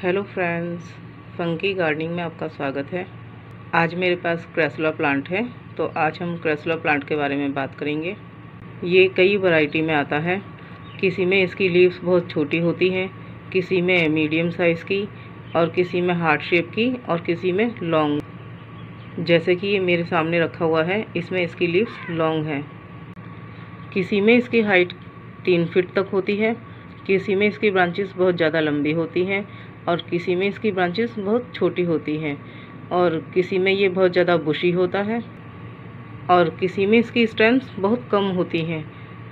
Hello friends, funky gardening में आपका स्वागत है। आज मेरे पास क्रेसुला प्लांट है, तो आज हम क्रेसुला प्लांट के बारे में बात करेंगे। ये कई वैरायटी में आता है। किसी में इसकी लीव्स बहुत छोटी होती हैं, किसी में मीडियम साइज़ की, और किसी में हार्ट शेप की, और किसी में लॉन्ग। जैसे कि ये मेरे सामने रखा हुआ है, इसमें इसकी लीव्स लॉन्ग हैं। किसी में इसकी हाइट 3 फीट तक होती है, किसी में इसकी ब्रांचेस बहुत ज़्यादा लंबी होती हैं, और किसी में इसकी ब्रांचेस बहुत छोटी होती हैं, और किसी में ये बहुत ज़्यादा बुशी होता है, और किसी में इसकी स्टेम्स बहुत कम होती हैं,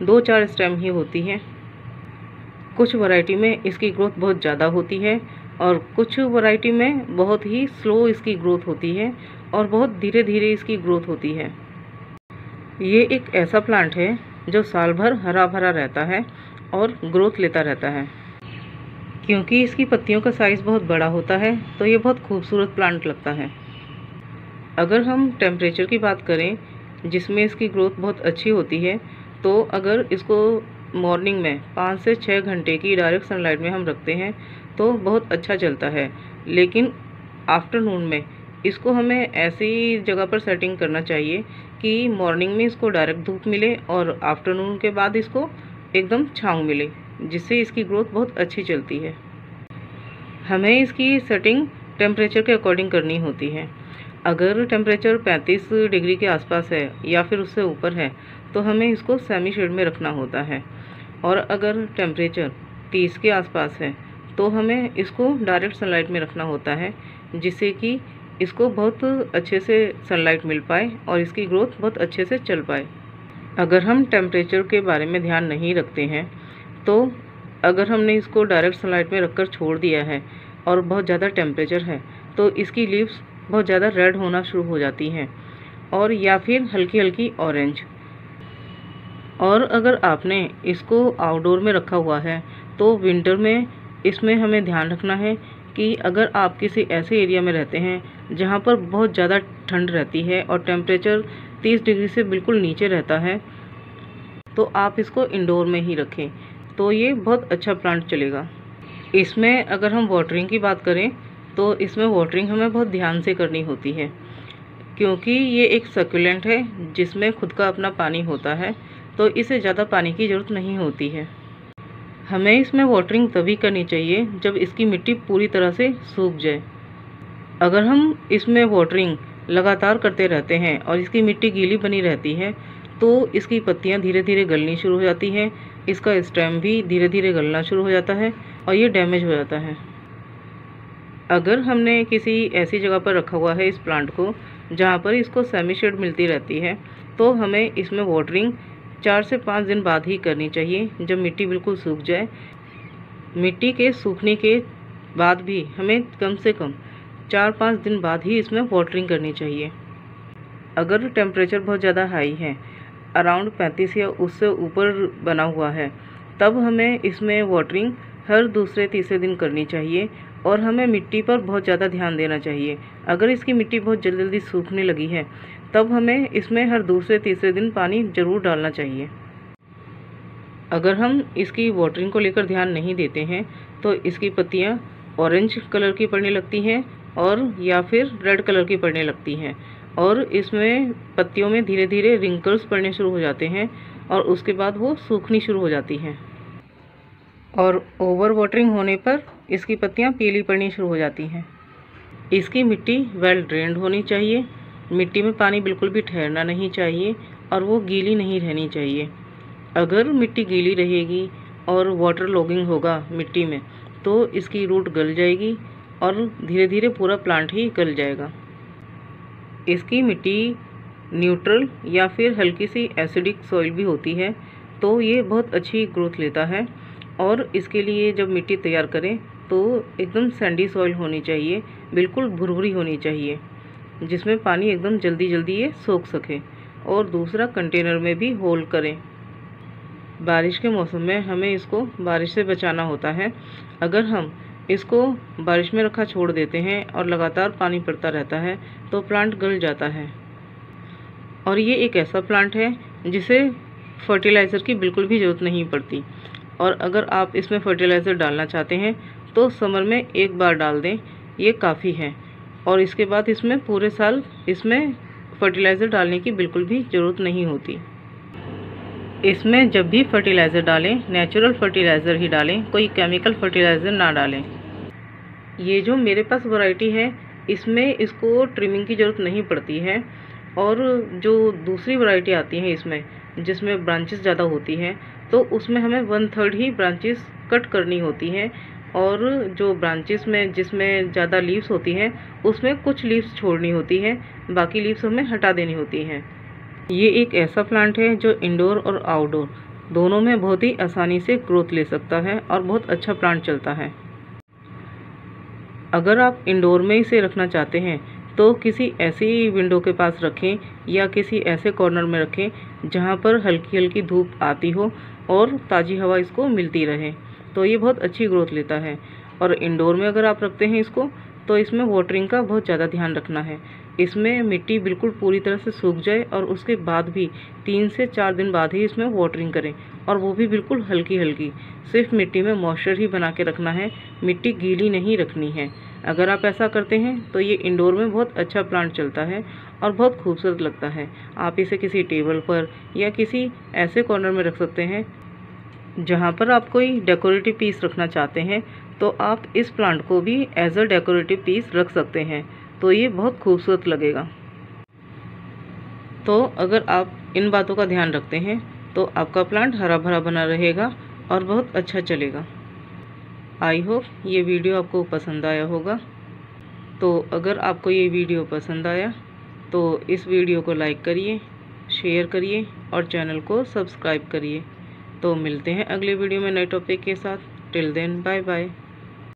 2-4 स्टेम ही होती हैं। कुछ वैरायटी में इसकी ग्रोथ बहुत ज़्यादा होती है, और कुछ वैरायटी में बहुत ही स्लो इसकी ग्रोथ होती है, और बहुत धीरे धीरे इसकी ग्रोथ होती है। ये एक ऐसा प्लांट है जो साल भर हरा भरा रहता है और ग्रोथ लेता रहता है। क्योंकि इसकी पत्तियों का साइज़ बहुत बड़ा होता है, तो ये बहुत खूबसूरत प्लांट लगता है। अगर हम टेम्परेचर की बात करें जिसमें इसकी ग्रोथ बहुत अच्छी होती है, तो अगर इसको मॉर्निंग में 5 से 6 घंटे की डायरेक्ट सनलाइट में हम रखते हैं तो बहुत अच्छा चलता है। लेकिन आफ्टरनून में इसको हमें ऐसी जगह पर सेटिंग करना चाहिए कि मॉर्निंग में इसको डायरेक्ट धूप मिले और आफ्टरनून के बाद इसको एकदम छाँव मिले, जिससे इसकी ग्रोथ बहुत अच्छी चलती है। हमें इसकी सेटिंग टेम्परेचर के अकॉर्डिंग करनी होती है। अगर टेम्परेचर 35 डिग्री के आसपास है या फिर उससे ऊपर है, तो हमें इसको सेमी शेड में रखना होता है। और अगर टेम्परेचर 30 के आसपास है, तो हमें इसको डायरेक्ट सनलाइट में रखना होता है, जिससे कि इसको बहुत अच्छे से सनलाइट मिल पाए और इसकी ग्रोथ बहुत अच्छे से चल पाए। अगर हम टेम्परेचर के बारे में ध्यान नहीं रखते हैं, तो अगर हमने इसको डायरेक्ट सनलाइट में रखकर छोड़ दिया है और बहुत ज़्यादा टेम्परेचर है, तो इसकी लीव्स बहुत ज़्यादा रेड होना शुरू हो जाती हैं, और या फिर हल्की हल्की ऑरेंज। और अगर आपने इसको आउटडोर में रखा हुआ है, तो विंटर में इसमें हमें ध्यान रखना है कि अगर आप किसी ऐसे एरिया में रहते हैं जहाँ पर बहुत ज़्यादा ठंड रहती है और टेम्परेचर 30 डिग्री से बिल्कुल नीचे रहता है, तो आप इसको इंडोर में ही रखें, तो ये बहुत अच्छा प्लांट चलेगा। इसमें अगर हम वाटरिंग की बात करें, तो इसमें वाटरिंग हमें बहुत ध्यान से करनी होती है, क्योंकि ये एक सक्यूलेंट है जिसमें खुद का अपना पानी होता है, तो इसे ज़्यादा पानी की ज़रूरत नहीं होती है। हमें इसमें वाटरिंग तभी करनी चाहिए जब इसकी मिट्टी पूरी तरह से सूख जाए। अगर हम इसमें वाटरिंग लगातार करते रहते हैं और इसकी मिट्टी गीली बनी रहती है, तो इसकी पत्तियां धीरे धीरे गलनी शुरू हो जाती हैं, इसका स्टेम भी धीरे धीरे गलना शुरू हो जाता है और ये डैमेज हो जाता है। अगर हमने किसी ऐसी जगह पर रखा हुआ है इस प्लांट को जहाँ पर इसको सेमी शेड मिलती रहती है, तो हमें इसमें वाटरिंग 4 से 5 दिन बाद ही करनी चाहिए, जब मिट्टी बिल्कुल सूख जाए। मिट्टी के सूखने के बाद भी हमें कम से कम 4-5 दिन बाद ही इसमें वाटरिंग करनी चाहिए। अगर टेम्परेचर बहुत ज़्यादा हाई है, अराउंड 35 या उससे ऊपर बना हुआ है, तब हमें इसमें वाटरिंग हर दूसरे तीसरे दिन करनी चाहिए, और हमें मिट्टी पर बहुत ज़्यादा ध्यान देना चाहिए। अगर इसकी मिट्टी बहुत जल्दी जल्दी सूखने लगी है, तब हमें इसमें हर दूसरे तीसरे दिन पानी ज़रूर डालना चाहिए। अगर हम इसकी वाटरिंग को लेकर ध्यान नहीं देते हैं, तो इसकी पत्तियाँ ऑरेंज कलर की पड़ने लगती हैं और या फिर रेड कलर की पड़ने लगती हैं, और इसमें पत्तियों में धीरे धीरे रिंकल्स पड़ने शुरू हो जाते हैं, और उसके बाद वो सूखनी शुरू हो जाती हैं। और ओवर वाटरिंग होने पर इसकी पत्तियां पीली पड़नी शुरू हो जाती हैं। इसकी मिट्टी वेल ड्रेन्ड होनी चाहिए, मिट्टी में पानी बिल्कुल भी ठहरना नहीं चाहिए, और वो गीली नहीं रहनी चाहिए। अगर मिट्टी गीली रहेगी और वाटर लॉगिंग होगा मिट्टी में, तो इसकी रूट गल जाएगी और धीरे धीरे पूरा प्लांट ही गल जाएगा। इसकी मिट्टी न्यूट्रल या फिर हल्की सी एसिडिक सॉइल भी होती है, तो ये बहुत अच्छी ग्रोथ लेता है। और इसके लिए जब मिट्टी तैयार करें, तो एकदम सैंडी सॉइल होनी चाहिए, बिल्कुल भुरभुरी होनी चाहिए, जिसमें पानी एकदम जल्दी जल्दी ये सोख सके। और दूसरा, कंटेनर में भी होल करें। बारिश के मौसम में हमें इसको बारिश से बचाना होता है। अगर हम इसको बारिश में रखा छोड़ देते हैं और लगातार पानी पड़ता रहता है, तो प्लांट गल जाता है। और ये एक ऐसा प्लांट है जिसे फर्टिलाइज़र की बिल्कुल भी ज़रूरत नहीं पड़ती। और अगर आप इसमें फर्टिलाइज़र डालना चाहते हैं, तो समर में एक बार डाल दें, ये काफ़ी है। और इसके बाद इसमें पूरे साल इसमें फर्टिलाइज़र डालने की बिल्कुल भी ज़रूरत नहीं होती। इसमें जब भी फर्टिलाइज़र डालें नेचुरल फर्टिलाइज़र ही डालें, कोई केमिकल फर्टिलाइज़र ना डालें। ये जो मेरे पास वैरायटी है इसमें इसको ट्रिमिंग की ज़रूरत नहीं पड़ती है। और जो दूसरी वैरायटी आती है इसमें जिसमें ब्रांचेस ज़्यादा होती हैं, तो उसमें हमें 1/3 ही ब्रांचेस कट करनी होती हैं। और जो ब्रांचेस में जिसमें ज़्यादा लीव्स होती हैं उसमें कुछ लीव्स छोड़नी होती है, बाकी लीव्स हमें हटा देनी होती हैं। ये एक ऐसा प्लांट है जो इंडोर और आउटडोर दोनों में बहुत ही आसानी से ग्रोथ ले सकता है और बहुत अच्छा प्लांट चलता है। अगर आप इंडोर में इसे रखना चाहते हैं तो किसी ऐसी विंडो के पास रखें या किसी ऐसे कॉर्नर में रखें जहां पर हल्की हल्की धूप आती हो और ताज़ी हवा इसको मिलती रहे, तो ये बहुत अच्छी ग्रोथ लेता है। और इंडोर में अगर आप रखते हैं इसको तो इसमें वाटरिंग का बहुत ज़्यादा ध्यान रखना है। इसमें मिट्टी बिल्कुल पूरी तरह से सूख जाए और उसके बाद भी 3 से 4 दिन बाद ही इसमें वाटरिंग करें, और वो भी बिल्कुल हल्की हल्की। सिर्फ मिट्टी में मॉइस्चर ही बना के रखना है, मिट्टी गीली नहीं रखनी है। अगर आप ऐसा करते हैं तो ये इंडोर में बहुत अच्छा प्लांट चलता है और बहुत खूबसूरत लगता है। आप इसे किसी टेबल पर या किसी ऐसे कॉर्नर में रख सकते हैं जहाँ पर आप कोई डेकोरेटिव पीस रखना चाहते हैं, तो आप इस प्लांट को भी एज अ डेकोरेटिव पीस रख सकते हैं, तो ये बहुत खूबसूरत लगेगा। तो अगर आप इन बातों का ध्यान रखते हैं तो आपका प्लांट हरा भरा बना रहेगा और बहुत अच्छा चलेगा। आई होप ये वीडियो आपको पसंद आया होगा। तो अगर आपको ये वीडियो पसंद आया तो इस वीडियो को लाइक करिए, शेयर करिए और चैनल को सब्सक्राइब करिए। तो मिलते हैं अगले वीडियो में नए टॉपिक के साथ। Till then bye bye.